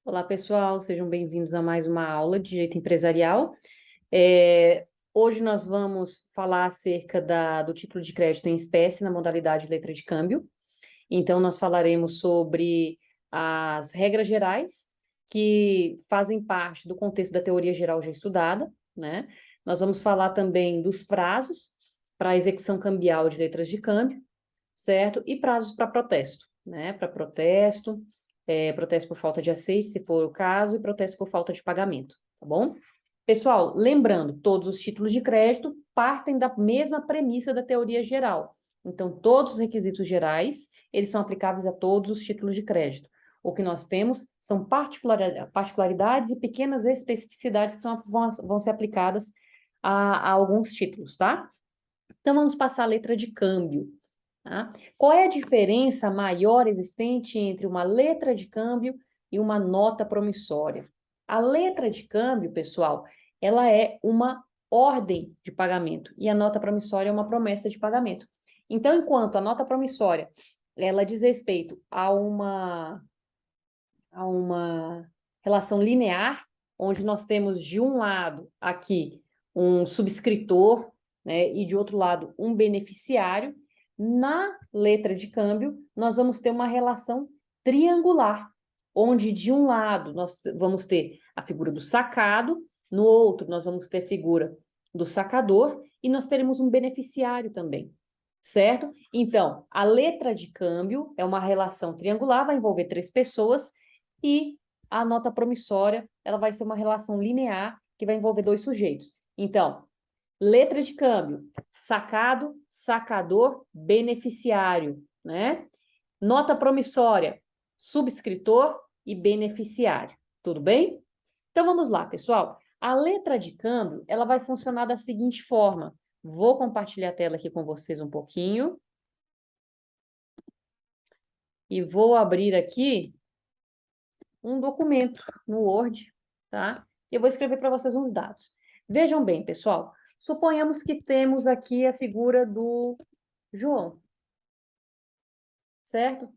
Olá, pessoal, sejam bem-vindos a mais uma aula de Direito Empresarial. Hoje nós vamos falar acerca do título de crédito em espécie na modalidade letra de câmbio. Então, nós falaremos sobre as regras gerais que fazem parte do contexto da teoria geral já estudada, né? Nós vamos falar também dos prazos para a execução cambial de letras de câmbio, certo? E prazos para protesto, né? Para protesto, protesto por falta de aceite, se for o caso, e protesto por falta de pagamento, tá bom? Pessoal, lembrando, todos os títulos de crédito partem da mesma premissa da teoria geral. Então, todos os requisitos gerais, eles são aplicáveis a todos os títulos de crédito. O que nós temos são particularidades e pequenas especificidades que vão ser aplicadas a alguns títulos, tá? Então, vamos passar a letra de câmbio. Tá? Qual é a diferença maior existente entre uma letra de câmbio e uma nota promissória? A letra de câmbio, pessoal, ela é uma ordem de pagamento e a nota promissória é uma promessa de pagamento. Então, enquanto a nota promissória ela diz respeito a uma relação linear, onde nós temos de um lado aqui um subscritor, né, e de outro lado um beneficiário, na letra de câmbio nós vamos ter uma relação triangular, onde de um lado nós vamos ter a figura do sacado, no outro nós vamos ter a figura do sacador e nós teremos um beneficiário também, certo? Então, a letra de câmbio é uma relação triangular, vai envolver três pessoas e a nota promissória, ela vai ser uma relação linear que vai envolver dois sujeitos. Então, letra de câmbio, sacado, sacador, beneficiário, né? Nota promissória, subscritor e beneficiário. Tudo bem? Então, vamos lá, pessoal. A letra de câmbio, ela vai funcionar da seguinte forma. Vou compartilhar a tela aqui com vocês um pouquinho. E vou abrir aqui um documento no Word, tá? Eu vou escrever para vocês uns dados. Vejam bem, pessoal. Suponhamos que temos aqui a figura do João, certo?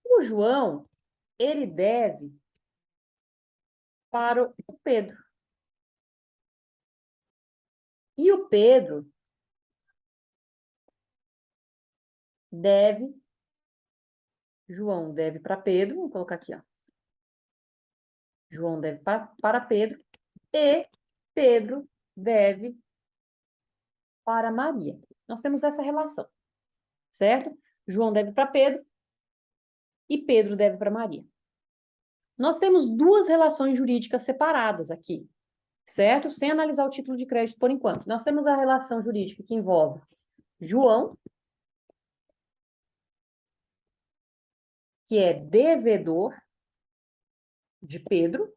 O João, ele deve para o Pedro. E o Pedro deve, João deve para Pedro, vou colocar aqui, ó. João deve para Pedro e Pedro deve para Maria. Nós temos essa relação, certo? João deve para Pedro e Pedro deve para Maria. Nós temos duas relações jurídicas separadas aqui, certo? Sem analisar o título de crédito por enquanto. Nós temos a relação jurídica que envolve João, que é devedor de Pedro,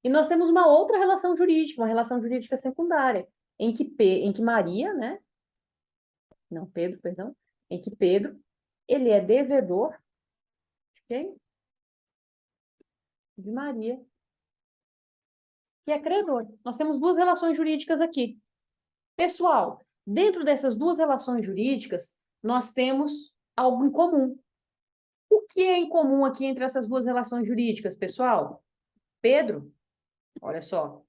e nós temos uma outra relação jurídica, uma relação jurídica secundária, em que Maria, né? Não, Pedro, perdão. Em que Pedro, ele é devedor de quem? De Maria, que é credor. Nós temos duas relações jurídicas aqui. Pessoal, dentro dessas duas relações jurídicas, nós temos algo em comum. O que é em comum aqui entre essas duas relações jurídicas, pessoal? Pedro, olha só.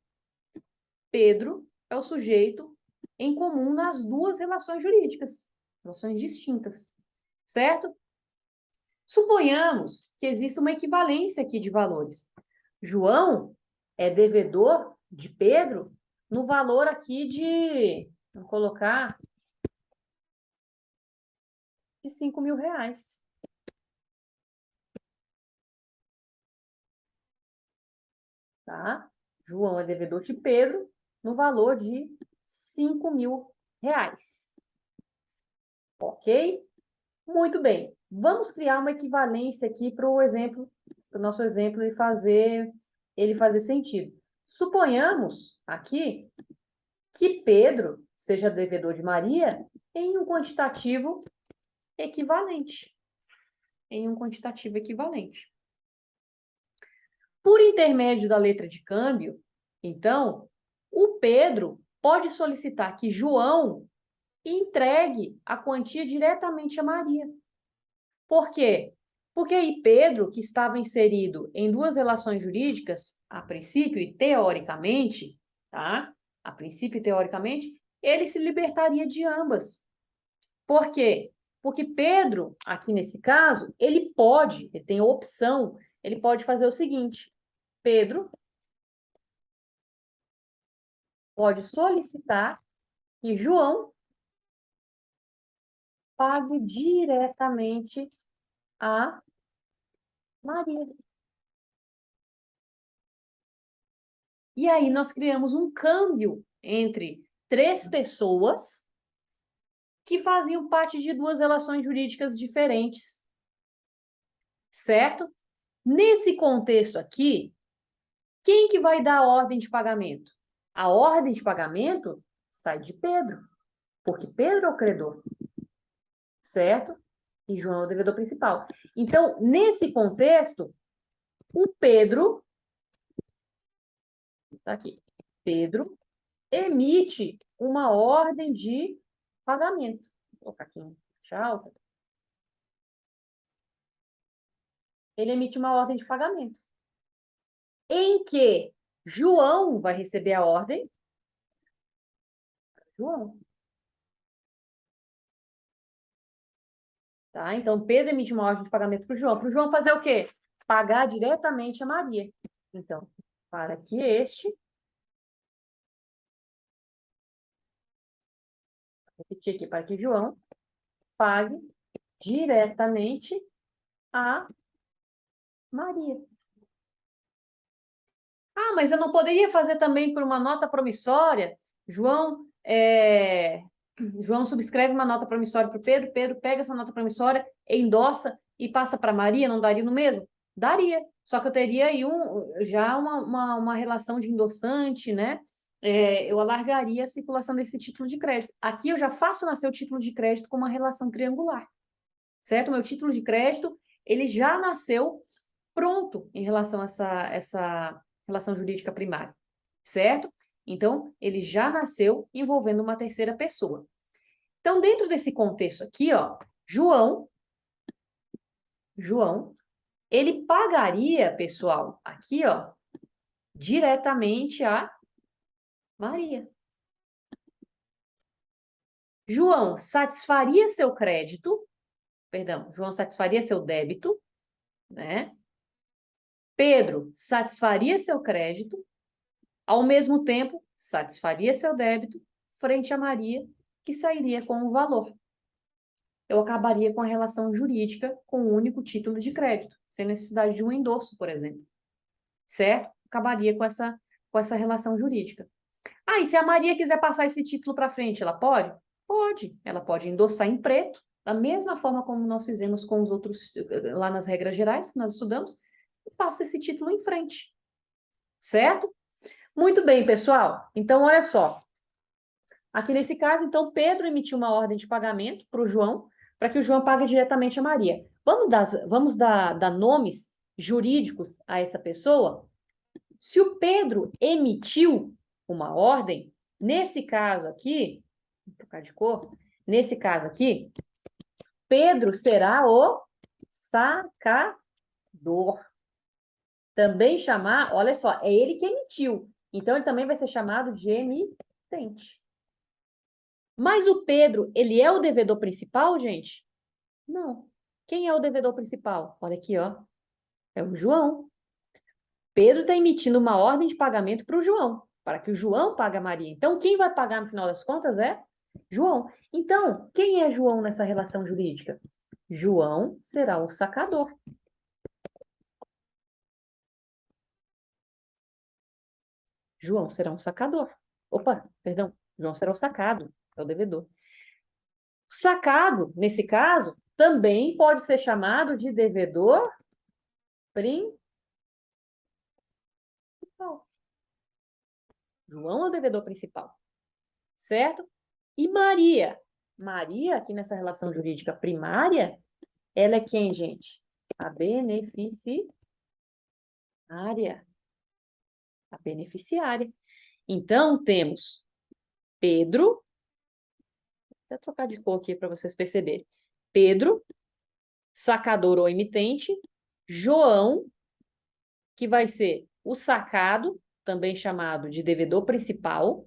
Pedro é o sujeito em comum nas duas relações jurídicas, relações distintas, certo? Suponhamos que exista uma equivalência aqui de valores. João é devedor de Pedro no valor aqui de, vou colocar, de R$ 5.000. Tá? João é devedor de Pedro no valor de R$ 5.000. Ok? Muito bem. Vamos criar uma equivalência aqui para o exemplo, para o nosso exemplo e fazer ele fazer sentido. Suponhamos aqui que Pedro seja devedor de Maria em um quantitativo equivalente. Em um quantitativo equivalente. Por intermédio da letra de câmbio, então, o Pedro pode solicitar que João entregue a quantia diretamente a Maria. Por quê? Porque aí Pedro, que estava inserido em duas relações jurídicas, a princípio e teoricamente, tá? A princípio e teoricamente, ele se libertaria de ambas. Por quê? Porque Pedro, aqui nesse caso, ele tem a opção, ele pode fazer o seguinte: Pedro pode solicitar que João pague diretamente a Maria. E aí nós criamos um câmbio entre três pessoas que faziam parte de duas relações jurídicas diferentes, certo? Nesse contexto aqui, quem que vai dar a ordem de pagamento? A ordem de pagamento sai de Pedro, porque Pedro é o credor, certo? E João é o devedor principal. Então, nesse contexto, o Pedro, tá aqui, Pedro emite uma ordem de pagamento. Vou colocar aqui em alta. Ele emite uma ordem de pagamento, em que João vai receber a ordem. João. Tá? Então, Pedro emite uma ordem de pagamento para o João. Para o João fazer o quê? Pagar diretamente a Maria. Então, para que este... Vou repetir aqui, para que João pague diretamente a Maria. Ah, mas eu não poderia fazer também por uma nota promissória? João subscreve uma nota promissória para o Pedro, Pedro pega essa nota promissória, endossa e passa para Maria, não daria no mesmo? Daria, só que eu teria aí já uma relação de endossante, né? Eu alargaria a circulação desse título de crédito. Aqui eu já faço nascer o título de crédito com uma relação triangular, certo? Meu título de crédito, ele já nasceu pronto em relação a essa relação jurídica primária, certo? Então, ele já nasceu envolvendo uma terceira pessoa. Então, dentro desse contexto aqui, ó, João, ele pagaria, pessoal, aqui, ó, diretamente a Maria. João satisfaria seu crédito, perdão, João satisfaria seu débito, né? Pedro satisfaria seu crédito, ao mesmo tempo, satisfaria seu débito frente a Maria, que sairia com o valor. Eu acabaria com a relação jurídica com um único título de crédito, sem necessidade de um endosso, por exemplo. Certo? Acabaria com essa relação jurídica. Ah, e se a Maria quiser passar esse título para frente, ela pode? Pode. Ela pode endossar em preto, da mesma forma como nós fizemos com os outros, lá nas regras gerais que nós estudamos, e passa esse título em frente. Certo? Muito bem, pessoal. Então, olha só. Aqui nesse caso, então, Pedro emitiu uma ordem de pagamento para o João, para que o João pague diretamente a Maria. Vamos dar nomes jurídicos a essa pessoa? Se o Pedro emitiu uma ordem, nesse caso aqui, vou trocar de cor, nesse caso aqui, Pedro será o sacador. Também chamar, olha só, é ele que emitiu. Então, ele também vai ser chamado de emitente. Mas o Pedro, ele é o devedor principal, gente? Não. Quem é o devedor principal? Olha aqui, ó. É o João. Pedro está emitindo uma ordem de pagamento para o João, para que o João pague a Maria. Então, quem vai pagar no final das contas é João. Então, quem é João nessa relação jurídica? João será o sacador. João será um sacador. Opa, perdão. João será o sacado, é o devedor. O sacado, nesse caso, também pode ser chamado de devedor principal. João é o devedor principal, certo? E Maria? Maria, aqui nessa relação jurídica primária, ela é quem, gente? A beneficiária. A beneficiária. Então, temos Pedro. Vou até trocar de cor aqui para vocês perceberem. Pedro sacador ou emitente, João, que vai ser o sacado, também chamado de devedor principal,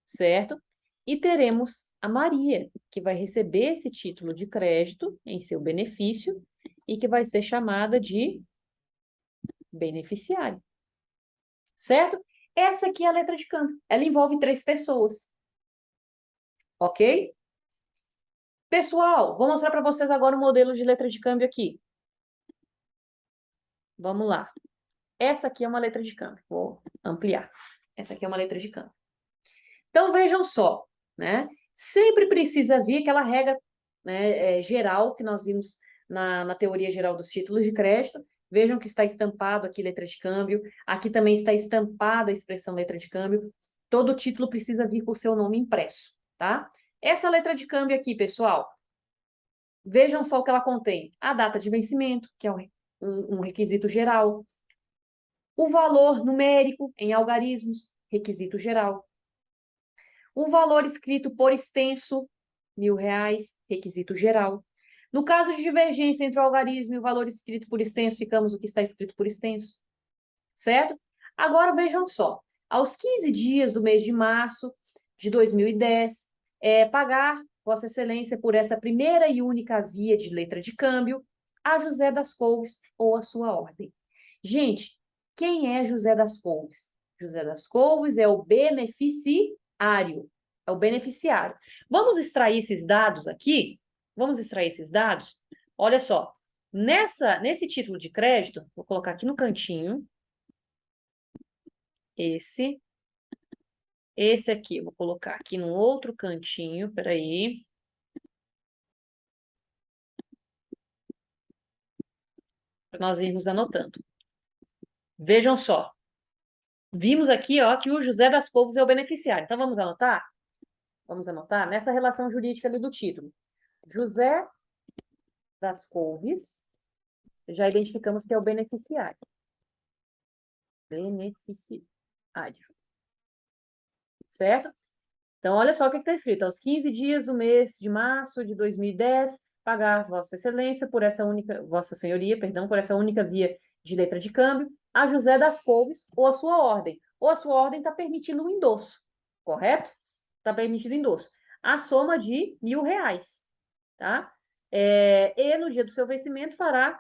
certo? E teremos a Maria, que vai receber esse título de crédito em seu benefício e que vai ser chamada de beneficiário, certo? Essa aqui é a letra de câmbio. Ela envolve 3 pessoas, ok? Pessoal, vou mostrar para vocês agora o modelo de letra de câmbio aqui. Vamos lá. Essa aqui é uma letra de câmbio. Vou ampliar. Essa aqui é uma letra de câmbio. Então, vejam só, né? Sempre precisa vir aquela regra, né, geral que nós vimos na teoria geral dos títulos de crédito. Vejam que está estampado aqui letra de câmbio. Aqui também está estampada a expressão letra de câmbio. Todo título precisa vir com o seu nome impresso, tá? Essa letra de câmbio aqui, pessoal, vejam só o que ela contém. A data de vencimento, que é um requisito geral. O valor numérico em algarismos, requisito geral. O valor escrito por extenso, R$ 1.000, requisito geral. No caso de divergência entre o algarismo e o valor escrito por extenso, ficamos o que está escrito por extenso, certo? Agora vejam só, aos 15 dias do mês de março de 2010, pagar Vossa Excelência por essa primeira e única via de letra de câmbio a José das Couves ou a sua ordem. Gente, quem é José das Couves? José das Couves é o beneficiário. É o beneficiário. Vamos extrair esses dados aqui? Vamos extrair esses dados? Olha só, nesse título de crédito, vou colocar aqui no cantinho, esse aqui, vou colocar aqui no outro cantinho, peraí. Para nós irmos anotando. Vejam só. Vimos aqui, ó, que o José das Couves é o beneficiário. Então, vamos anotar? Vamos anotar nessa relação jurídica ali do título. José das Couves, já identificamos que é o beneficiário. Beneficiário. Certo? Então, olha só o que está escrito. Aos 15 dias do mês de março de 2010, pagar Vossa Excelência por essa única, Vossa Senhoria, perdão, por essa única via de letra de câmbio, a José das Couves ou a sua ordem. Ou a sua ordem está permitindo um endosso, correto? Está permitido endosso. A soma de R$ 1.000, tá? E no dia do seu vencimento fará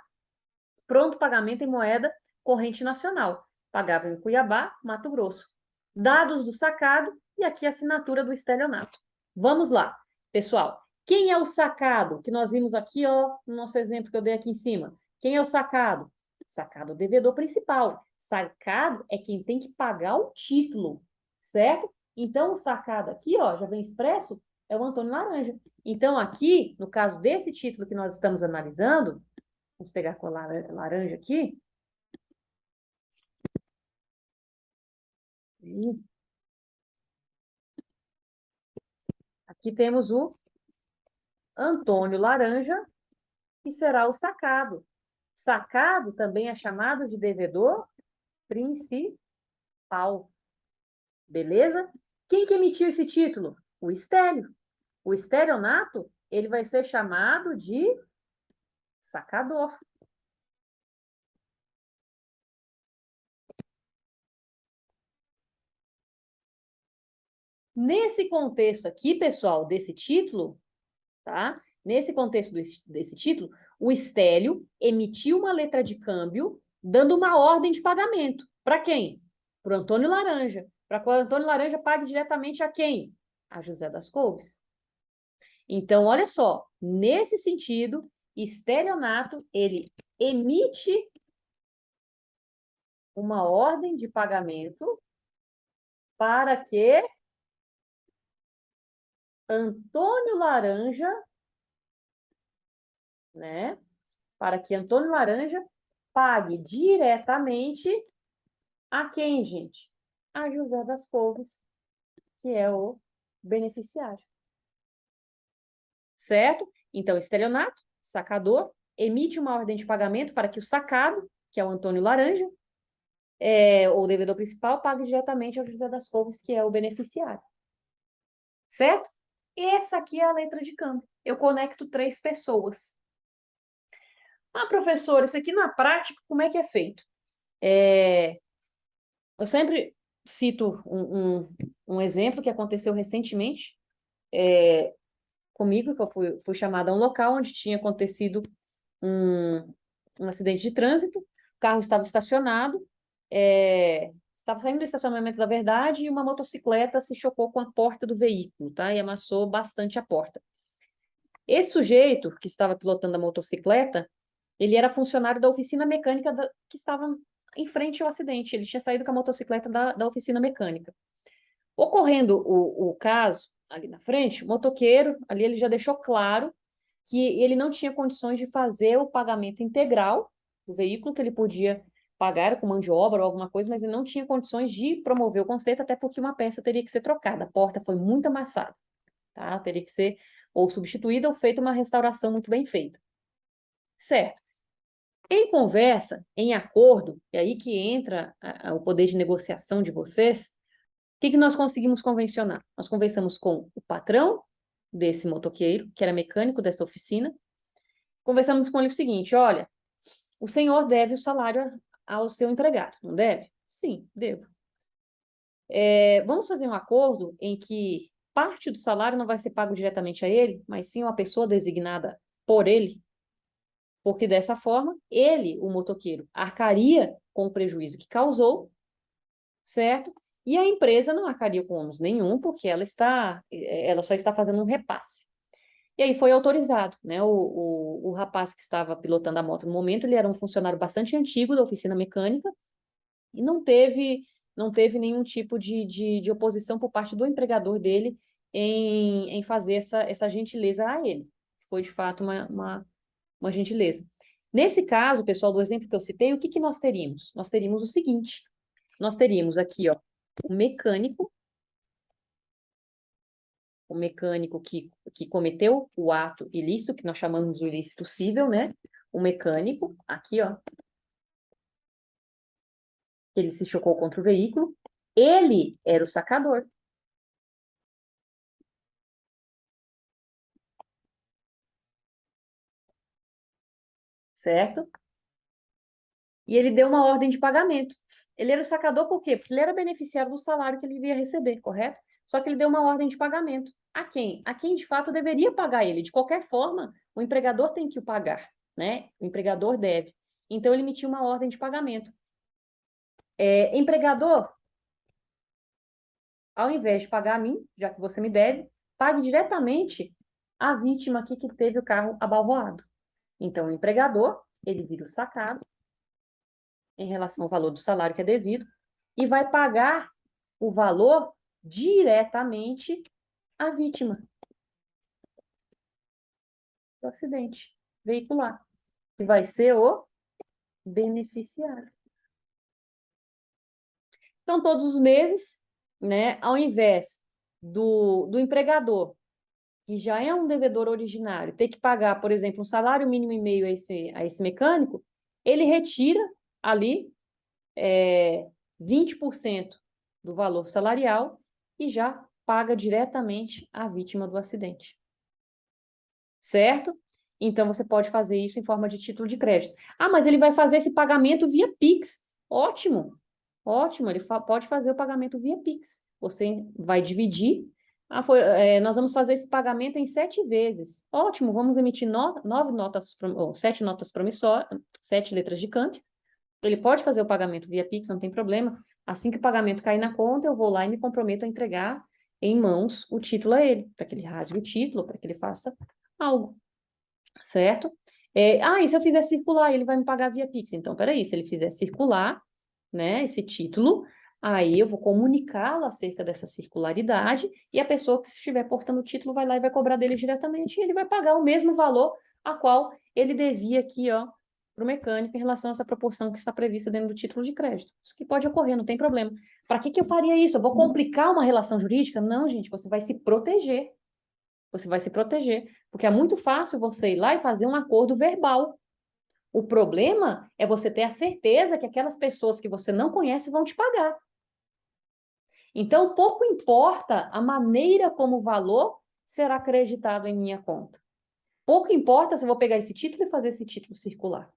pronto pagamento em moeda corrente nacional. Pagável em Cuiabá, Mato Grosso. Dados do sacado e aqui a assinatura do estelionato. Vamos lá, pessoal. Quem é o sacado? Que nós vimos aqui, ó, no nosso exemplo que eu dei aqui em cima. Quem é o sacado? Sacado é o devedor principal. Sacado é quem tem que pagar o título, certo? Então, o sacado aqui, ó, já vem expresso, é o Antônio Laranja. Então, aqui, no caso desse título que nós estamos analisando, vamos pegar com a laranja aqui. Aqui temos o Antônio Laranja, que será o sacado. Sacado também é chamado de devedor principal. Beleza? Quem que emitiu esse título? O estélio. O estelionato, ele vai ser chamado de sacador. Nesse contexto aqui, pessoal, desse título, tá? Nesse contexto desse título, o estélio emitiu uma letra de câmbio dando uma ordem de pagamento. Para quem? Para o Antônio Laranja. Para que o Antônio Laranja pague diretamente a quem? A José das Couves. Então, olha só, nesse sentido, estelionato, ele emite uma ordem de pagamento para que Antônio Laranja, né? Para que Antônio Laranja pague diretamente a quem, gente? A José das Couves, que é o beneficiário. Certo? Então, estelionato, sacador, emite uma ordem de pagamento para que o sacado, que é o Antônio Laranja, ou o devedor principal, pague diretamente ao José das Couves, que é o beneficiário. Certo? Essa aqui é a letra de câmbio. Eu conecto 3 pessoas. Ah, professor, isso aqui na prática, como é que é feito? É, eu sempre cito um exemplo que aconteceu recentemente comigo, que eu fui chamada a um local onde tinha acontecido um, um acidente de trânsito, o carro estava estacionado, estava saindo do estacionamento da verdade e uma motocicleta se chocou com a porta do veículo, tá? E amassou bastante a porta. Esse sujeito que estava pilotando a motocicleta, ele era funcionário da oficina mecânica que estava em frente ao acidente. Ele tinha saído com a motocicleta da oficina mecânica. Ocorrendo o caso ali na frente, o motoqueiro, ali ele já deixou claro que ele não tinha condições de fazer o pagamento integral do veículo, que ele podia pagar com mão de obra ou alguma coisa, mas ele não tinha condições de promover o conserto, até porque uma peça teria que ser trocada. A porta foi muito amassada, tá? Teria que ser ou substituída ou feita uma restauração muito bem feita. Certo. Em conversa, em acordo, é aí que entra o poder de negociação de vocês, o que nós conseguimos convencionar? Nós conversamos com o patrão desse motoqueiro, que era mecânico dessa oficina, conversamos com ele o seguinte: olha, o senhor deve o salário ao seu empregado, não deve? Sim, devo. Vamos fazer um acordo em que parte do salário não vai ser pago diretamente a ele, mas sim uma pessoa designada por ele, porque dessa forma, ele, o motoqueiro, arcaria com o prejuízo que causou, certo? E a empresa não arcaria com ônus nenhum, porque ela só está fazendo um repasse. E aí foi autorizado, né? O rapaz que estava pilotando a moto no momento, ele era um funcionário bastante antigo da oficina mecânica e não teve nenhum tipo de oposição por parte do empregador dele em fazer essa gentileza a ele. Foi, de fato, uma gentileza. Nesse caso, pessoal, do exemplo que eu citei, o que que nós teríamos? Nós teríamos o seguinte, nós teríamos aqui, ó, o mecânico que cometeu o ato ilícito, que nós chamamos de ilícito cível, né? O mecânico, aqui, ó, ele se chocou contra o veículo, ele era o sacador, certo? E ele deu uma ordem de pagamento. Ele era o sacador por quê? Porque ele era beneficiário do salário que ele ia receber, correto? Só que ele deu uma ordem de pagamento. A quem? A quem de fato deveria pagar ele. De qualquer forma, o empregador tem que o pagar, né? O empregador deve. Então ele emitiu uma ordem de pagamento. Empregador, ao invés de pagar a mim, já que você me deve, pague diretamente a vítima aqui que teve o carro abalroado. Então, o empregador, ele vira o sacado em relação ao valor do salário que é devido e vai pagar o valor diretamente à vítima do acidente veicular, que vai ser o beneficiário. Então, todos os meses, né, ao invés do empregador, que já é um devedor originário, ter que pagar, por exemplo, um salário mínimo e meio a esse mecânico, ele retira ali 20% do valor salarial e já paga diretamente a vítima do acidente. Certo? Então, você pode fazer isso em forma de título de crédito. Ah, mas ele vai fazer esse pagamento via Pix. Ótimo, ótimo, ele pode fazer o pagamento via Pix. Você vai dividir. Nós vamos fazer esse pagamento em 7 vezes. Ótimo, vamos emitir 9 notas, 7 notas promissórias, 7 letras de câmbio. Ele pode fazer o pagamento via Pix, não tem problema. Assim que o pagamento cair na conta, eu vou lá e me comprometo a entregar em mãos o título a ele, para que ele rasgue o título, para que ele faça algo, certo? E se eu fizer circular, ele vai me pagar via Pix. Então, peraí, se ele fizer circular, né, esse título, aí eu vou comunicá-lo acerca dessa circularidade e a pessoa que estiver portando o título vai lá e vai cobrar dele diretamente e ele vai pagar o mesmo valor a qual ele devia aqui, ó, para o mecânico em relação a essa proporção que está prevista dentro do título de crédito. Isso que pode ocorrer, não tem problema. Para que eu faria isso? Eu vou complicar uma relação jurídica? Não, gente, você vai se proteger. Você vai se proteger, porque é muito fácil você ir lá e fazer um acordo verbal. O problema é você ter a certeza que aquelas pessoas que você não conhece vão te pagar. Então, pouco importa a maneira como o valor será acreditado em minha conta. Pouco importa se eu vou pegar esse título e fazer esse título circular.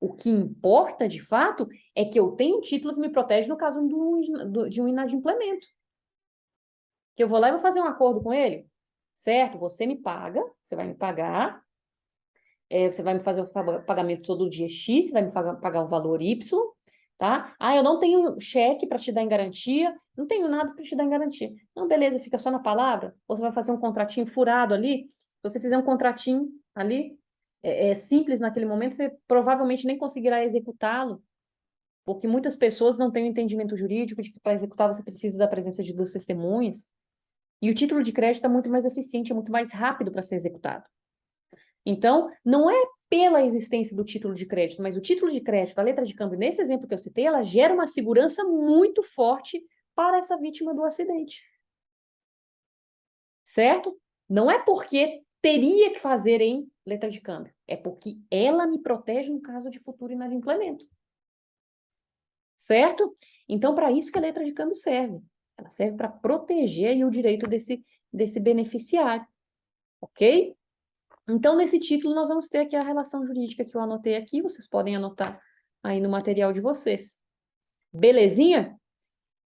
O que importa, de fato, é que eu tenho um título que me protege no caso de um inadimplemento. Que eu vou lá e vou fazer um acordo com ele, certo? Você me paga, você vai me pagar, você vai me fazer o pagamento todo dia X, você vai me pagar o valor Y, tá? Ah, eu não tenho cheque para te dar em garantia, não tenho nada para te dar em garantia. Não, beleza, fica só na palavra. Ou você vai fazer um contratinho furado ali. Se você fizer um contratinho ali, simples naquele momento, você provavelmente nem conseguirá executá-lo, porque muitas pessoas não têm o entendimento jurídico de que para executar você precisa da presença de duas testemunhas. E o título de crédito é muito mais eficiente, é muito mais rápido para ser executado. Então, não é pela existência do título de crédito, mas o título de crédito, a letra de câmbio, nesse exemplo que eu citei, ela gera uma segurança muito forte para essa vítima do acidente. Certo? Não é porque teria que fazer em letra de câmbio, é porque ela me protege no caso de futuro inadimplemento. Certo? Então, para isso que a letra de câmbio serve. Ela serve para proteger aí o direito desse beneficiário. Ok? Então, nesse título, nós vamos ter aqui a relação jurídica que eu anotei aqui, vocês podem anotar aí no material de vocês. Belezinha?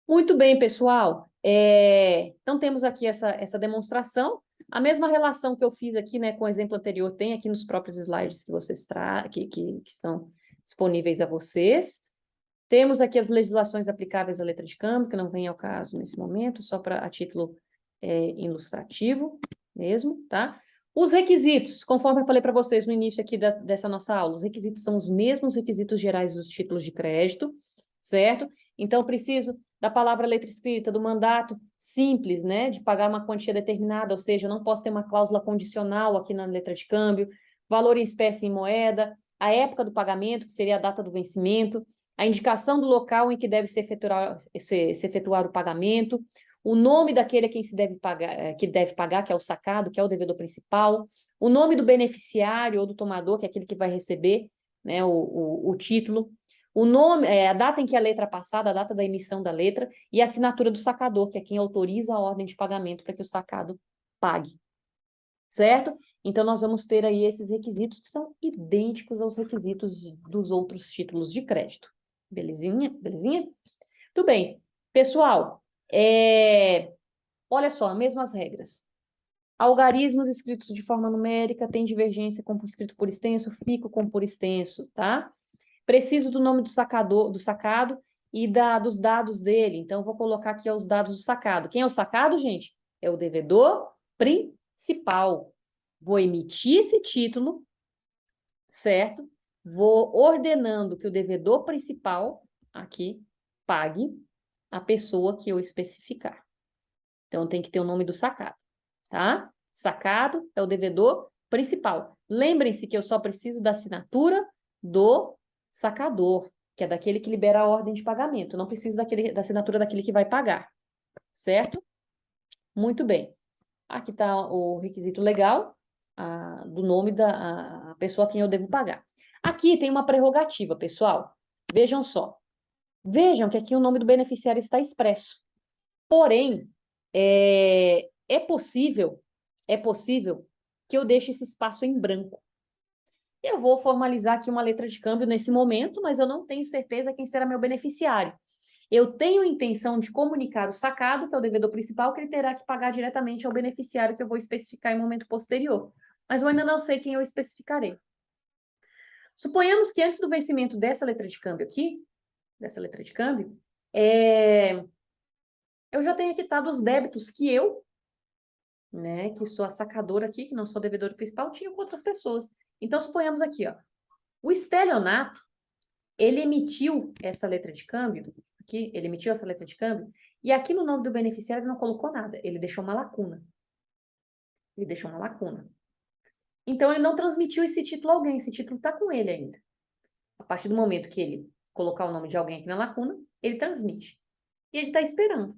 Muito bem, pessoal. Então, temos aqui essa demonstração. A mesma relação que eu fiz aqui, né, com o exemplo anterior, tem aqui nos próprios slides que vocês que estão disponíveis a vocês. Temos aqui as legislações aplicáveis à letra de câmbio, que não vem ao caso nesse momento, só a título ilustrativo mesmo, tá? Os requisitos, conforme eu falei para vocês no início aqui dessa nossa aula, os requisitos são os mesmos requisitos gerais dos títulos de crédito, certo? Então, eu preciso da palavra letra escrita, do mandato simples, né, de pagar uma quantia determinada, ou seja, eu não posso ter uma cláusula condicional aqui na letra de câmbio, valor em espécie em moeda, a época do pagamento, que seria a data do vencimento, a indicação do local em que deve se efetuar o pagamento, o nome daquele a quem se deve pagar, que é o sacado, que é o devedor principal, o nome do beneficiário ou do tomador, que é aquele que vai receber, né, o título, o nome, a data em que a letra é passada, a data da emissão da letra, e a assinatura do sacador, que é quem autoriza a ordem de pagamento para que o sacado pague. Certo? Então, nós vamos ter aí esses requisitos que são idênticos aos requisitos dos outros títulos de crédito. Belezinha? Belezinha? Tudo bem. Pessoal, olha só, mesmas regras. Algarismos escritos de forma numérica têm divergência com escrito por extenso, fico com por extenso, tá? Preciso do nome do sacado e dos dados dele. Então, vou colocar aqui os dados do sacado. Quem é o sacado, gente? É o devedor principal. Vou emitir esse título, certo? Vou ordenando que o devedor principal, aqui, pague a pessoa que eu especificar. Então, tem que ter o nome do sacado, tá? Sacado é o devedor principal. Lembrem-se que eu só preciso da assinatura do sacador, que é daquele que libera a ordem de pagamento. Eu não preciso da assinatura daquele que vai pagar, certo? Muito bem. Aqui está o requisito legal do nome da pessoa a quem eu devo pagar. Aqui tem uma prerrogativa, pessoal. Vejam só. Vejam que aqui o nome do beneficiário está expresso. Porém, é possível que eu deixe esse espaço em branco. Eu vou formalizar aqui uma letra de câmbio nesse momento, mas eu não tenho certeza quem será meu beneficiário. Eu tenho intenção de comunicar o sacado, que é o devedor principal, que ele terá que pagar diretamente ao beneficiário que eu vou especificar em momento posterior. Mas eu ainda não sei quem eu especificarei. Suponhamos que antes do vencimento dessa letra de câmbio aqui, eu já tenha quitado os débitos que eu, né, que sou a sacadora aqui, que não sou devedor principal, tinha com outras pessoas. Então, suponhamos aqui, ó, o estelionato, ele emitiu essa letra de câmbio, aqui, ele emitiu essa letra de câmbio, e aqui no nome do beneficiário ele não colocou nada, ele deixou uma lacuna. Ele deixou uma lacuna. Então, ele não transmitiu esse título a alguém, esse título está com ele ainda. A partir do momento que ele colocar o nome de alguém aqui na lacuna, ele transmite. E ele está esperando.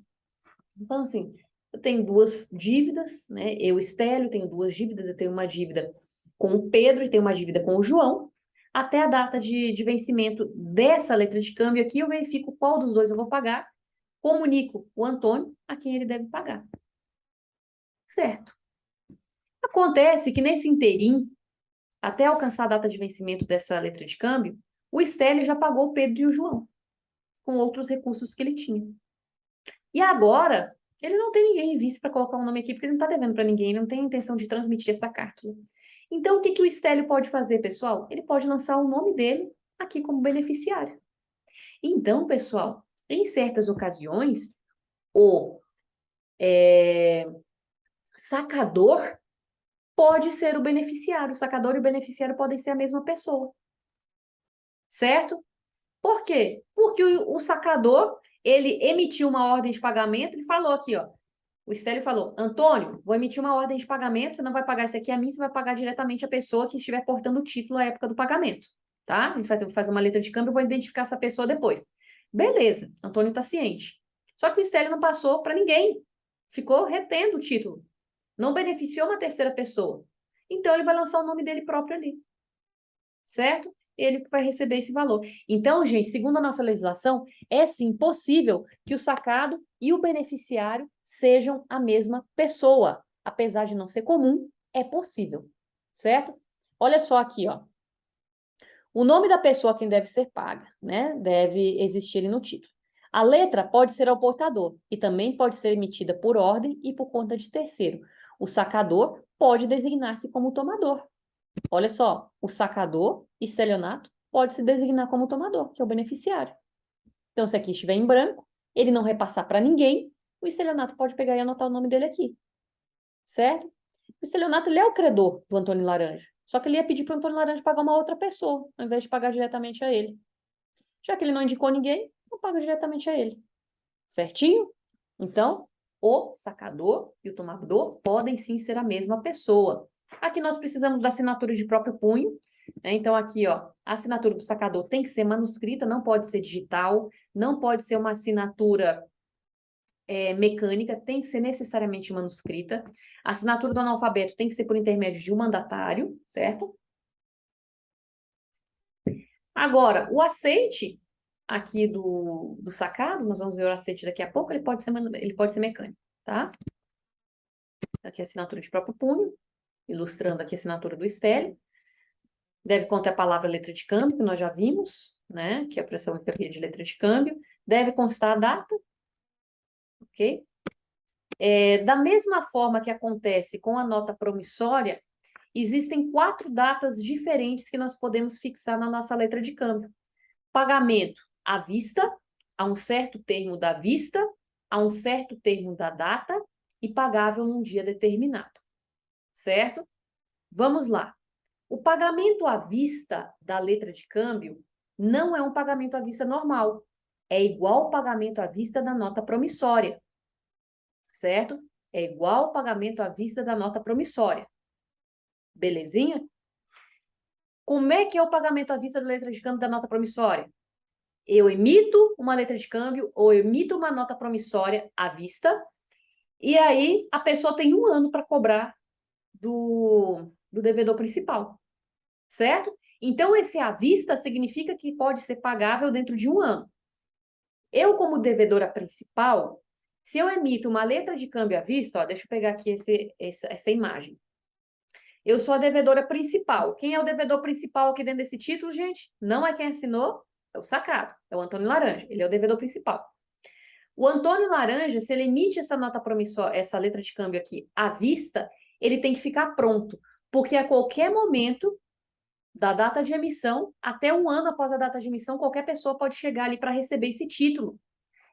Então, assim, eu tenho duas dívidas, né? Eu, Estélio, tenho duas dívidas. Eu tenho uma dívida com o Pedro e tenho uma dívida com o João. Até a data de vencimento dessa letra de câmbio aqui, eu verifico qual dos dois eu vou pagar, comunico o Antônio a quem ele deve pagar. Certo. Acontece que nesse interim, até alcançar a data de vencimento dessa letra de câmbio, o Stélio já pagou o Pedro e o João, com outros recursos que ele tinha. E agora, ele não tem ninguém em vice para colocar um nome aqui, porque ele não está devendo para ninguém, ele não tem a intenção de transmitir essa carta. Então, o que o Stélio pode fazer, pessoal? Ele pode lançar o nome dele aqui como beneficiário. Então, pessoal, em certas ocasiões, o sacador pode ser o beneficiário. O sacador e o beneficiário podem ser a mesma pessoa. Certo? Por quê? Porque o sacador, ele emitiu uma ordem de pagamento, ele falou aqui, ó. O Stélio falou, Antônio, vou emitir uma ordem de pagamento, você não vai pagar isso aqui a mim, você vai pagar diretamente a pessoa que estiver portando o título à época do pagamento. Tá? A gente vai fazer uma letra de câmbio, eu vou identificar essa pessoa depois. Beleza, Antônio está ciente. Só que o Stélio não passou para ninguém. Ficou retendo o título. Não beneficiou uma terceira pessoa. Então, ele vai lançar o nome dele próprio ali. Certo? Ele vai receber esse valor. Então, gente, segundo a nossa legislação, é sim possível que o sacado e o beneficiário sejam a mesma pessoa. Apesar de não ser comum, é possível. Certo? Olha só aqui, ó. O nome da pessoa a quem deve ser paga, né? Deve existir ali no título. A letra pode ser ao portador e também pode ser emitida por ordem e por conta de terceiro. O sacador pode designar-se como tomador. Olha só, o sacador, estelionato, pode se designar como tomador, que é o beneficiário. Então, se aqui estiver em branco, ele não repassar para ninguém, o estelionato pode pegar e anotar o nome dele aqui. Certo? O estelionato, ele é o credor do Antônio Laranja. Só que ele ia pedir para o Antônio Laranja pagar uma outra pessoa, ao invés de pagar diretamente a ele. Já que ele não indicou ninguém, não paga diretamente a ele. Certinho? Então, o sacador e o tomador podem sim ser a mesma pessoa. Aqui nós precisamos da assinatura de próprio punho, né? Então, aqui, ó, a assinatura do sacador tem que ser manuscrita, não pode ser digital, não pode ser uma assinatura mecânica, tem que ser necessariamente manuscrita. A assinatura do analfabeto tem que ser por intermédio de um mandatário, certo? Agora, o aceite aqui do sacado, nós vamos ver o aceite daqui a pouco, ele pode ser mecânico, tá? Aqui a assinatura de próprio punho, ilustrando aqui a assinatura do Stélio. Deve conter a palavra letra de câmbio, que nós já vimos, né? Que é a pressão única via de letra de câmbio. Deve constar a data, ok? Da mesma forma que acontece com a nota promissória, existem 4 datas diferentes que nós podemos fixar na nossa letra de câmbio. Pagamento à vista, a um certo termo da vista, a um certo termo da data e pagável num dia determinado. Certo? Vamos lá. O pagamento à vista da letra de câmbio não é um pagamento à vista normal. É igual ao pagamento à vista da nota promissória. Certo? É igual ao pagamento à vista da nota promissória. Belezinha? Como é que é o pagamento à vista da letra de câmbio da nota promissória? Eu emito uma letra de câmbio ou emito uma nota promissória à vista, e aí a pessoa tem 1 ano para cobrar do devedor principal, certo? Então, esse à vista significa que pode ser pagável dentro de 1 ano. Eu, como devedora principal, se eu emito uma letra de câmbio à vista, ó, deixa eu pegar aqui essa imagem. Eu sou a devedora principal. Quem é o devedor principal aqui dentro desse título, gente? Não é quem assinou, é o sacado, é o Antônio Laranja. Ele é o devedor principal. O Antônio Laranja, se ele emite essa nota promissória, essa letra de câmbio aqui à vista, ele tem que ficar pronto, porque a qualquer momento da data de emissão, até 1 ano após a data de emissão, qualquer pessoa pode chegar ali para receber esse título.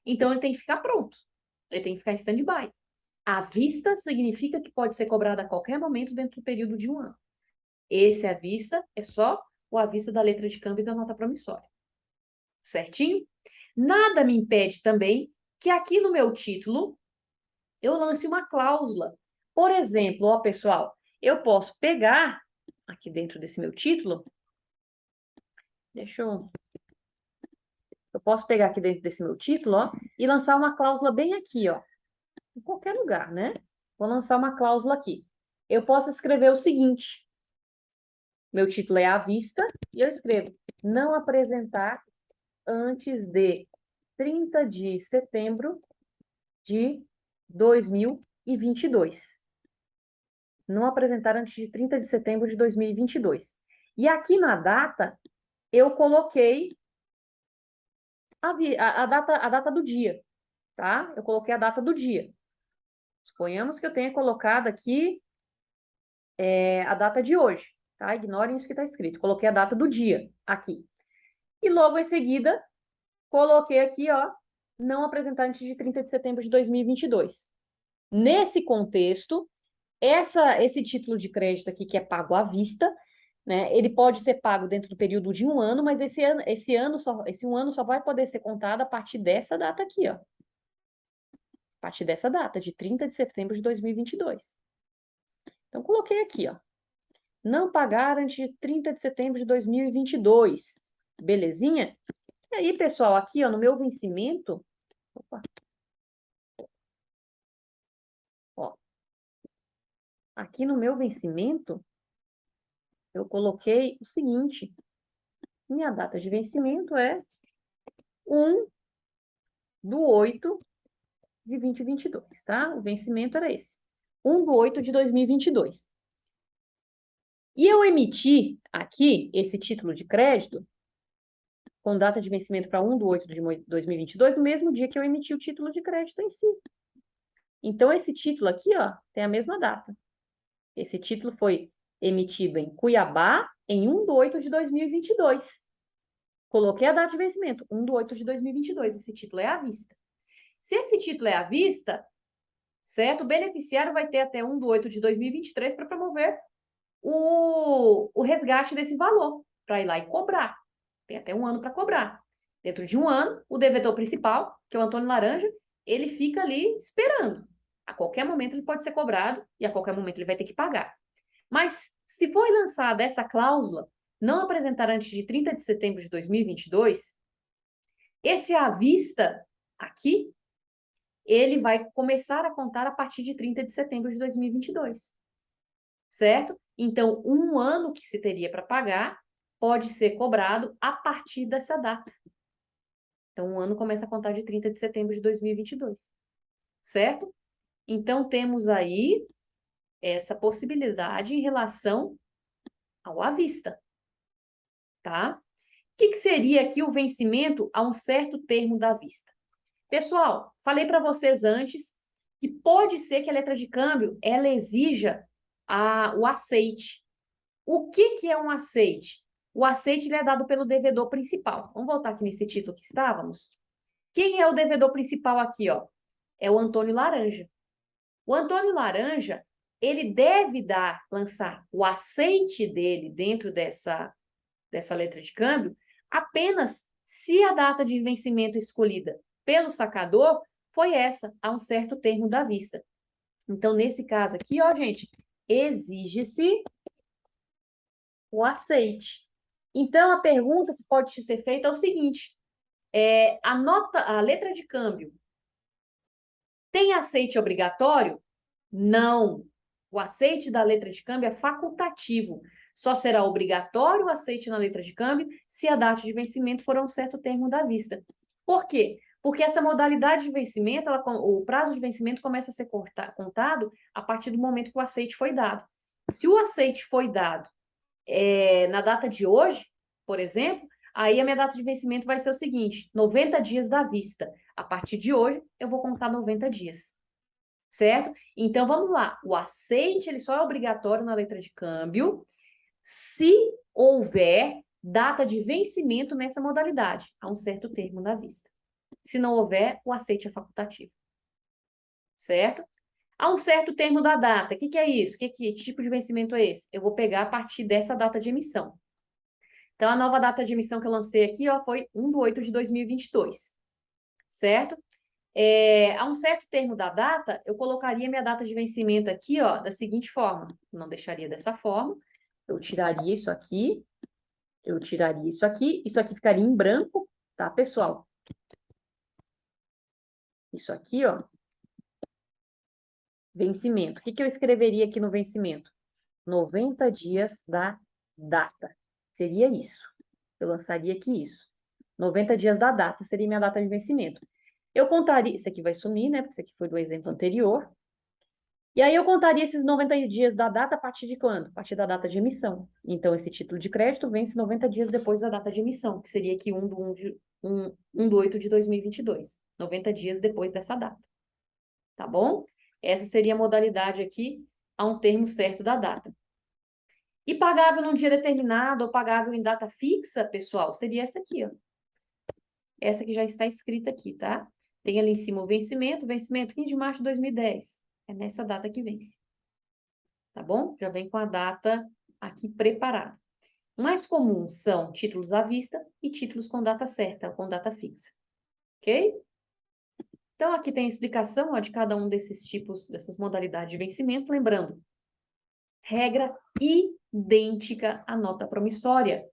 Então, ele tem que ficar pronto. Ele tem que ficar em stand-by. À vista significa que pode ser cobrado a qualquer momento dentro do período de 1 ano. Esse à vista é só o à vista da letra de câmbio e da nota promissória. Certinho? Nada me impede também que aqui no meu título eu lance uma cláusula. Por exemplo, ó, pessoal, eu posso pegar aqui dentro desse meu título, eu posso pegar aqui dentro desse meu título, ó, e lançar uma cláusula bem aqui, ó, em qualquer lugar, né? Vou lançar uma cláusula aqui. Eu posso escrever o seguinte: meu título é à vista, e eu escrevo não apresentar antes de 30 de setembro de 2022. não apresentar antes de 30 de setembro de 2022. E aqui na data, eu coloquei a data do dia, tá? Eu coloquei a data do dia. Suponhamos que eu tenha colocado aqui a data de hoje, tá? Ignorem isso que está escrito. Coloquei a data do dia aqui. E logo em seguida, coloquei aqui, ó, não apresentar antes de 30 de setembro de 2022. Nesse contexto, esse título de crédito aqui, que é pago à vista, né, ele pode ser pago dentro do período de um ano, mas esse um ano só vai poder ser contado a partir dessa data aqui, ó. A partir dessa data, de 30 de setembro de 2022. Então, coloquei aqui, ó. Não pagar antes de 30 de setembro de 2022. Belezinha? E aí, pessoal, aqui, ó, no meu vencimento... Opa. Ó. Aqui no meu vencimento, eu coloquei o seguinte. Minha data de vencimento é 1/8 de 2022, tá? O vencimento era esse. 1/8 de 2022. E eu emiti aqui esse título de crédito com data de vencimento para 1/8 de 2022, no mesmo dia que eu emiti o título de crédito em si. Então, esse título aqui, ó, tem a mesma data. Esse título foi emitido em Cuiabá em 1/8 de 2022. Coloquei a data de vencimento, 1/8 de 2022. Esse título é à vista. Se esse título é à vista, certo? O beneficiário vai ter até 1/8 de 2023 para promover o resgate desse valor, para ir lá e cobrar. Tem até um ano para cobrar. Dentro de um ano, o devedor principal, que é o Antônio Laranja, ele fica ali esperando. A qualquer momento ele pode ser cobrado e a qualquer momento ele vai ter que pagar. Mas se for lançada essa cláusula, não apresentar antes de 30 de setembro de 2022, esse à vista aqui, ele vai começar a contar a partir de 30 de setembro de 2022. Certo? Então, um ano que se teria para pagar pode ser cobrado a partir dessa data. Então, um ano começa a contar de 30 de setembro de 2022. Certo? Então, temos aí essa possibilidade em relação ao à vista. Tá? O que seria aqui o vencimento a um certo termo da vista? Pessoal, falei para vocês antes que pode ser que a letra de câmbio ela exija o aceite. O que é um aceite? O aceite ele é dado pelo devedor principal. Vamos voltar aqui nesse título que estávamos. Quem é o devedor principal aqui, ó? É o Antônio Laranja. O Antônio Laranja, ele deve lançar o aceite dele dentro dessa letra de câmbio apenas se a data de vencimento escolhida pelo sacador foi essa, a um certo termo da vista. Então, nesse caso aqui, ó, gente, exige-se o aceite. Então, a pergunta que pode ser feita é o seguinte: a letra de câmbio tem aceite obrigatório? Não. O aceite da letra de câmbio é facultativo. Só será obrigatório o aceite na letra de câmbio se a data de vencimento for a um certo termo da vista. Por quê? Porque essa modalidade de vencimento, o prazo de vencimento começa a ser contado a partir do momento que o aceite foi dado. Se o aceite foi dado na data de hoje, por exemplo, aí a minha data de vencimento vai ser o seguinte: 90 dias da vista. A partir de hoje, eu vou contar 90 dias. Certo? Então, vamos lá. O aceite, ele só é obrigatório na letra de câmbio se houver data de vencimento nessa modalidade, a um certo termo da vista. Se não houver, o aceite é facultativo. Certo? A um certo termo da data, o que é isso? Que tipo de vencimento é esse? Eu vou pegar a partir dessa data de emissão. Então, a nova data de emissão que eu lancei aqui, ó, foi 1/8 de 2022. Certo? A um certo termo da data, eu colocaria minha data de vencimento aqui, ó, da seguinte forma. Não deixaria dessa forma. Eu tiraria isso aqui. Eu tiraria isso aqui. Isso aqui ficaria em branco, tá, pessoal? Isso aqui, ó. Vencimento. O que eu escreveria aqui no vencimento? 90 dias da data. Seria isso. Eu lançaria aqui isso. 90 dias da data seria minha data de vencimento. Eu contaria... Isso aqui vai sumir, né? Porque isso aqui foi do exemplo anterior. E aí eu contaria esses 90 dias da data a partir de quando? A partir da data de emissão. Então, esse título de crédito vence 90 dias depois da data de emissão, que seria aqui 1 de 8 de 2022. 90 dias depois dessa data. Tá bom? Essa seria a modalidade aqui a um termo certo da data. E pagável num dia determinado ou pagável em data fixa, pessoal, seria essa aqui, ó. Essa que já está escrita aqui, tá? Tem ali em cima o vencimento 15 de março de 2010. É nessa data que vence. Tá bom? Já vem com a data aqui preparada. Mais comuns são títulos à vista e títulos com data certa, com data fixa. Ok? Então, aqui tem a explicação, ó, de cada um desses tipos, dessas modalidades de vencimento. Lembrando, regra idêntica à nota promissória.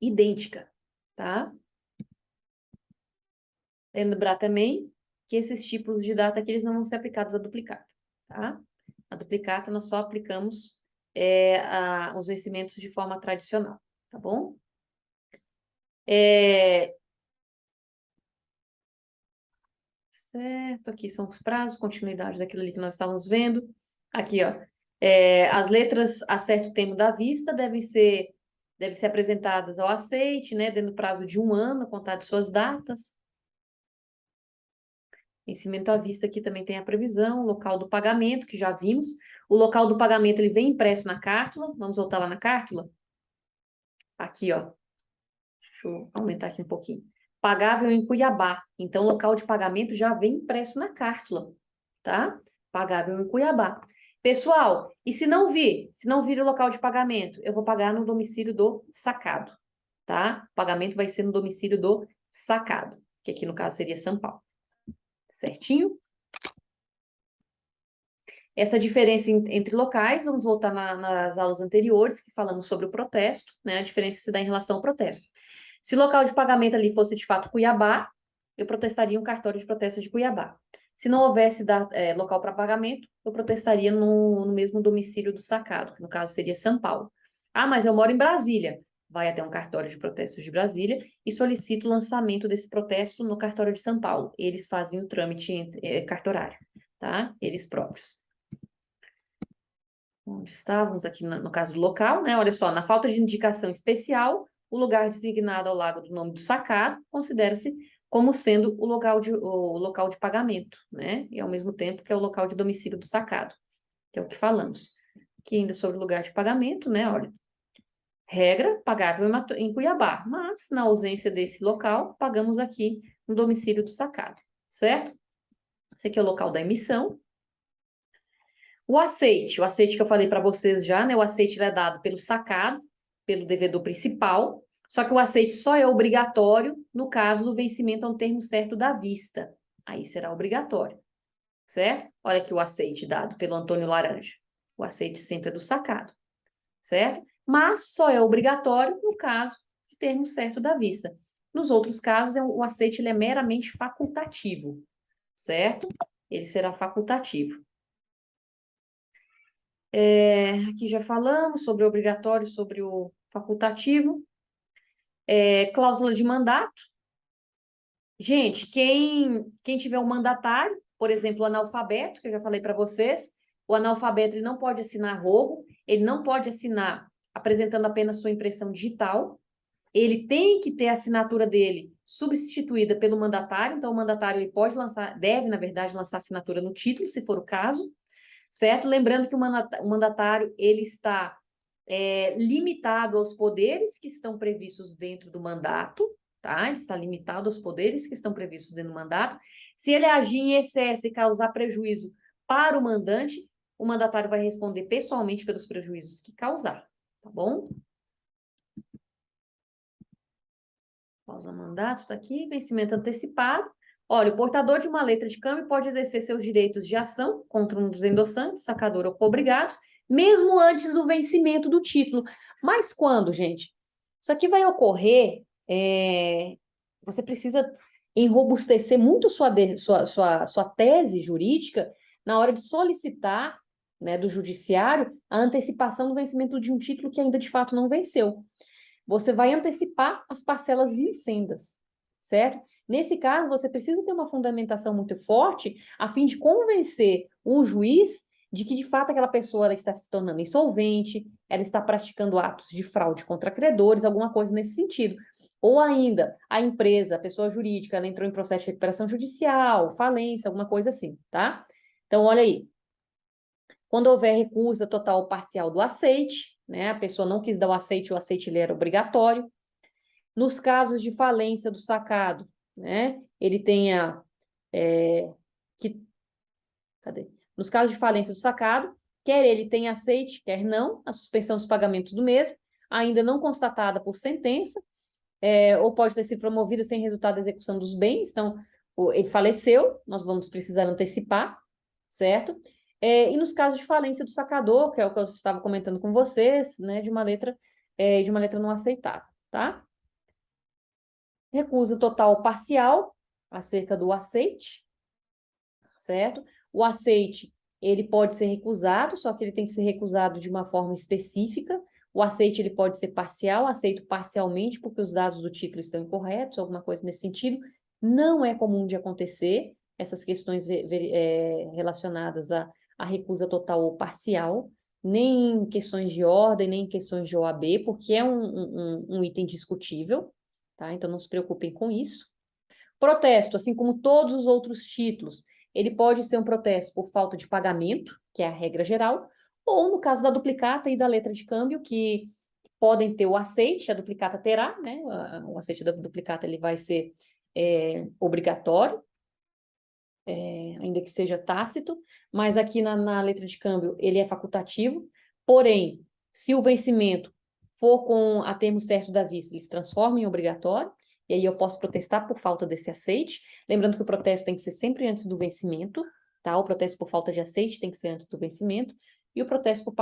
Idêntica, tá? Lembrar também que esses tipos de data aqui, eles não vão ser aplicados à duplicata, tá? A duplicata nós só aplicamos os vencimentos de forma tradicional, tá bom? Certo, aqui são os prazos, continuidade daquilo ali que nós estávamos vendo. Aqui, ó, as letras a certo tempo da vista devem ser apresentadas ao aceite, né, dentro do prazo de 1 ano, a contar de suas datas. Vencimento à vista aqui também tem a previsão, local do pagamento, que já vimos. O local do pagamento, ele vem impresso na cártula. Vamos voltar lá na cártula? Aqui, ó. Deixa eu aumentar aqui um pouquinho. Pagável em Cuiabá. Então, o local de pagamento já vem impresso na cártula, tá? Pagável em Cuiabá. Pessoal, e se não vir o local de pagamento, eu vou pagar no domicílio do sacado, tá? O pagamento vai ser no domicílio do sacado, que aqui no caso seria São Paulo. Certinho? Essa diferença entre locais, vamos voltar nas aulas anteriores, que falamos sobre o protesto, né? A diferença se dá em relação ao protesto. Se o local de pagamento ali fosse, de fato, Cuiabá, eu protestaria um cartório de protesto de Cuiabá. Se não houvesse local para pagamento, eu protestaria no mesmo domicílio do sacado, que no caso seria São Paulo. Ah, mas eu moro em Brasília. Vai até um cartório de protestos de Brasília e solicita o lançamento desse protesto no cartório de São Paulo. Eles fazem o trâmite cartorário, tá? Eles próprios. Onde estávamos aqui no caso do local, né? Olha só, na falta de indicação especial, o lugar designado ao lado do nome do sacado considera-se como sendo o local de pagamento, né? E ao mesmo tempo que é o local de domicílio do sacado, que é o que falamos. Aqui ainda sobre o lugar de pagamento, né? Olha, regra pagável em Cuiabá, mas na ausência desse local, pagamos aqui no domicílio do sacado, certo? Esse aqui é o local da emissão. O aceite que eu falei para vocês já, né? O aceite ele é dado pelo sacado, pelo devedor principal, só que o aceite só é obrigatório no caso do vencimento a um termo certo da vista. Aí será obrigatório, certo? Olha aqui o aceite dado pelo Antônio Laranja. O aceite sempre é do sacado, certo? Mas só é obrigatório no caso de termo certo da vista. Nos outros casos, o aceite ele é meramente facultativo, certo? Ele será facultativo. Aqui já falamos sobre o obrigatório, sobre o facultativo. Cláusula de mandato. Gente, quem tiver um mandatário, por exemplo, o analfabeto, que eu já falei para vocês, o analfabeto ele não pode assinar roubo, ele não pode assinar apresentando apenas sua impressão digital, ele tem que ter a assinatura dele substituída pelo mandatário, então o mandatário ele deve, na verdade, lançar assinatura no título, se for o caso, certo? Lembrando que o mandatário ele está limitado aos poderes que estão previstos dentro do mandato, tá? Ele está limitado aos poderes que estão previstos dentro do mandato. Se ele agir em excesso e causar prejuízo para o mandante, o mandatário vai responder pessoalmente pelos prejuízos que causar, tá bom? Cláusula mandato, está aqui, vencimento antecipado. Olha, o portador de uma letra de câmbio pode exercer seus direitos de ação contra um dos endossantes, sacador ou cobrigados, mesmo antes do vencimento do título. Mas quando, gente? Isso aqui vai ocorrer, você precisa enrobustecer muito sua tese jurídica na hora de solicitar, né, do judiciário a antecipação do vencimento de um título que ainda de fato não venceu. Você vai antecipar as parcelas vincendas, certo? Nesse caso, você precisa ter uma fundamentação muito forte a fim de convencer o juiz de que, de fato, aquela pessoa ela está se tornando insolvente, ela está praticando atos de fraude contra credores, alguma coisa nesse sentido. Ou ainda, a empresa, a pessoa jurídica, ela entrou em processo de recuperação judicial, falência, alguma coisa assim, tá? Então, olha aí. Quando houver recusa total ou parcial do aceite, né? A pessoa não quis dar o aceite ele era obrigatório. Nos casos de falência do sacado, né? Ele tenha que... Cadê? Nos casos de falência do sacado, quer ele tenha aceite, quer não, a suspensão dos pagamentos do mesmo, ainda não constatada por sentença, ou pode ter sido promovida sem resultado da execução dos bens. Então, ele faleceu, nós vamos precisar antecipar, certo? E nos casos de falência do sacador, que é o que eu estava comentando com vocês, né, de uma letra não aceitável, tá? Recusa total ou parcial acerca do aceite, certo? O aceite, ele pode ser recusado, só que ele tem que ser recusado de uma forma específica. O aceite, ele pode ser parcial, aceito parcialmente porque os dados do título estão incorretos, alguma coisa nesse sentido. Não é comum de acontecer essas questões relacionadas à recusa total ou parcial, nem em questões de ordem, nem em questões de OAB, porque é um item discutível, tá? Então, não se preocupem com isso. Protesto, assim como todos os outros títulos, ele pode ser um protesto por falta de pagamento, que é a regra geral, ou no caso da duplicata e da letra de câmbio, que podem ter o aceite, a duplicata terá, né? O aceite da duplicata ele vai ser obrigatório, ainda que seja tácito, mas aqui na letra de câmbio ele é facultativo, porém, se o vencimento for com a termo certo da vista, ele se transforma em obrigatório, e aí eu posso protestar por falta desse aceite. Lembrando que o protesto tem que ser sempre antes do vencimento, tá? O protesto por falta de aceite tem que ser antes do vencimento, e o protesto por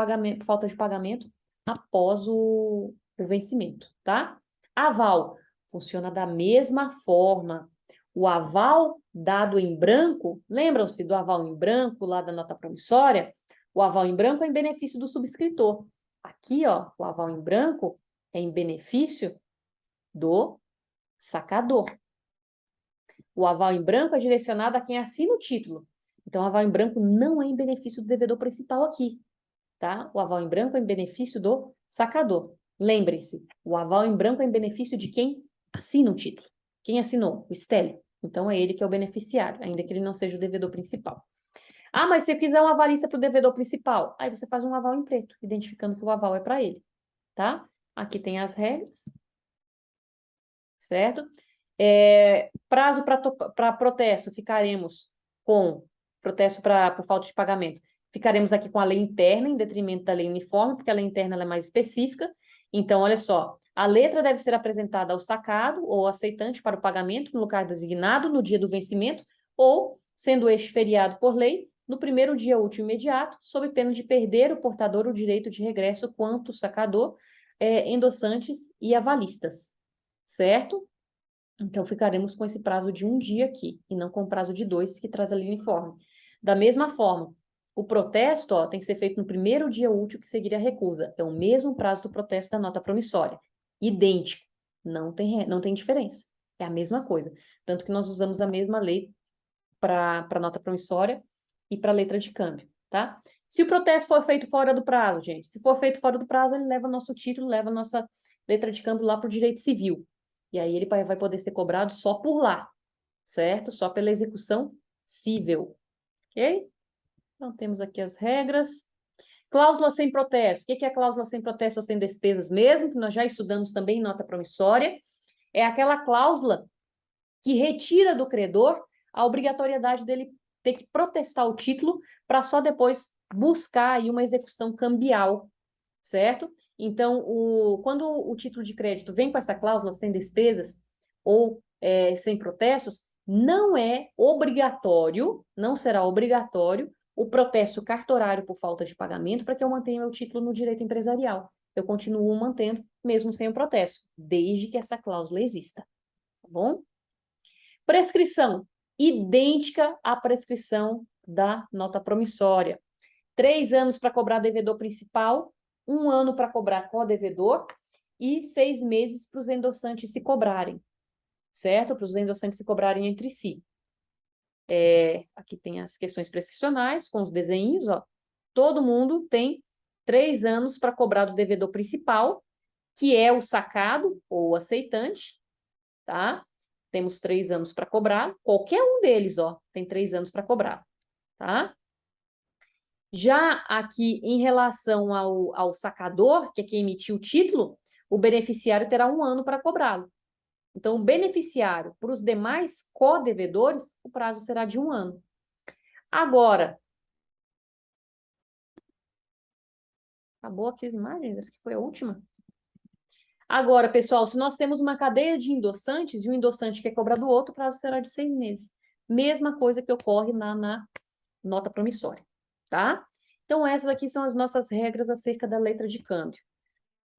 falta de pagamento após o vencimento, tá? Aval funciona da mesma forma. O aval dado em branco, lembram-se do aval em branco lá da nota promissória? O aval em branco é em benefício do subscritor. Aqui, ó, o aval em branco é em benefício do sacador. O aval em branco é direcionado a quem assina o título. Então, o aval em branco não é em benefício do devedor principal aqui, tá? O aval em branco é em benefício do sacador. Lembre-se, o aval em branco é em benefício de quem assina o título. Quem assinou? O Estélio. Então, é ele que é o beneficiário, ainda que ele não seja o devedor principal. Ah, mas se eu quiser uma avalista para o devedor principal, aí você faz um aval em preto, identificando que o aval é para ele, tá? Aqui tem as regras, certo? Prazo para protesto, ficaremos com protesto por falta de pagamento. Ficaremos aqui com a lei interna, em detrimento da lei uniforme, porque a lei interna ela é mais específica. Então, olha só, a letra deve ser apresentada ao sacado ou aceitante para o pagamento no lugar designado no dia do vencimento, ou, sendo este feriado por lei, no primeiro dia útil imediato, sob pena de perder o portador o direito de regresso quanto sacador, endossantes e avalistas, certo? Então, ficaremos com esse prazo de 1 dia aqui, e não com o prazo de 2, que traz a lei uniforme. Da mesma forma, o protesto, ó, tem que ser feito no primeiro dia útil que seguir a recusa. É o mesmo prazo do protesto da nota promissória. Idêntico. Não tem diferença. É a mesma coisa. Tanto que nós usamos a mesma lei para a nota promissória e para a letra de câmbio, tá? Se o protesto for feito fora do prazo, gente, se for feito fora do prazo, ele leva nosso título, leva nossa letra de câmbio lá para o direito civil. E aí ele vai poder ser cobrado só por lá, certo? Só pela execução cível, ok? Então, temos aqui as regras. Cláusula sem protesto. O que é cláusula sem protesto ou sem despesas mesmo? Que nós já estudamos também em nota promissória. É aquela cláusula que retira do credor a obrigatoriedade dele ter que protestar o título para só depois buscar aí uma execução cambial, certo? Então, quando o título de crédito vem com essa cláusula sem despesas ou sem protestos, não é obrigatório, não será obrigatório o protesto cartorário por falta de pagamento para que eu mantenha meu título no direito empresarial. Eu continuo mantendo mesmo sem o protesto, desde que essa cláusula exista, tá bom? Prescrição, idêntica à prescrição da nota promissória. 3 anos para cobrar devedor principal, 1 ano para cobrar co-devedor e 6 meses para os endossantes se cobrarem. certo? Para os endossantes se cobrarem entre si. Aqui tem as questões prescricionais, com os desenhos, ó. Todo mundo tem 3 anos para cobrar do devedor principal, que é o sacado ou o aceitante, tá? Temos 3 anos para cobrar, qualquer um deles, ó, tem 3 anos para cobrar, tá? Já aqui, em relação ao sacador, que é quem emitiu o título, o beneficiário terá 1 ano para cobrá-lo. Então, o beneficiário, para os demais co-devedores, o prazo será de 1 ano. Agora, acabou aqui as imagens? Essa aqui foi a última. Agora, pessoal, se nós temos uma cadeia de endossantes e um endossante quer cobrar do outro, o prazo será de 6 meses. Mesma coisa que ocorre na nota promissória, tá? Então, essas aqui são as nossas regras acerca da letra de câmbio.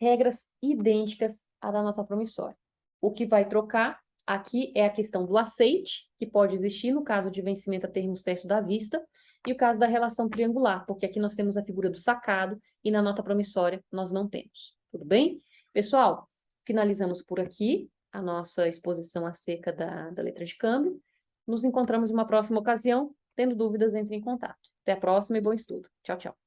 Regras idênticas à da nota promissória. O que vai trocar aqui é a questão do aceite, que pode existir no caso de vencimento a termo certo da vista, e o caso da relação triangular, porque aqui nós temos a figura do sacado e na nota promissória nós não temos. Tudo bem? Pessoal, finalizamos por aqui a nossa exposição acerca da letra de câmbio. Nos encontramos em uma próxima ocasião. Tendo dúvidas, entre em contato. Até a próxima e bom estudo. Tchau, tchau.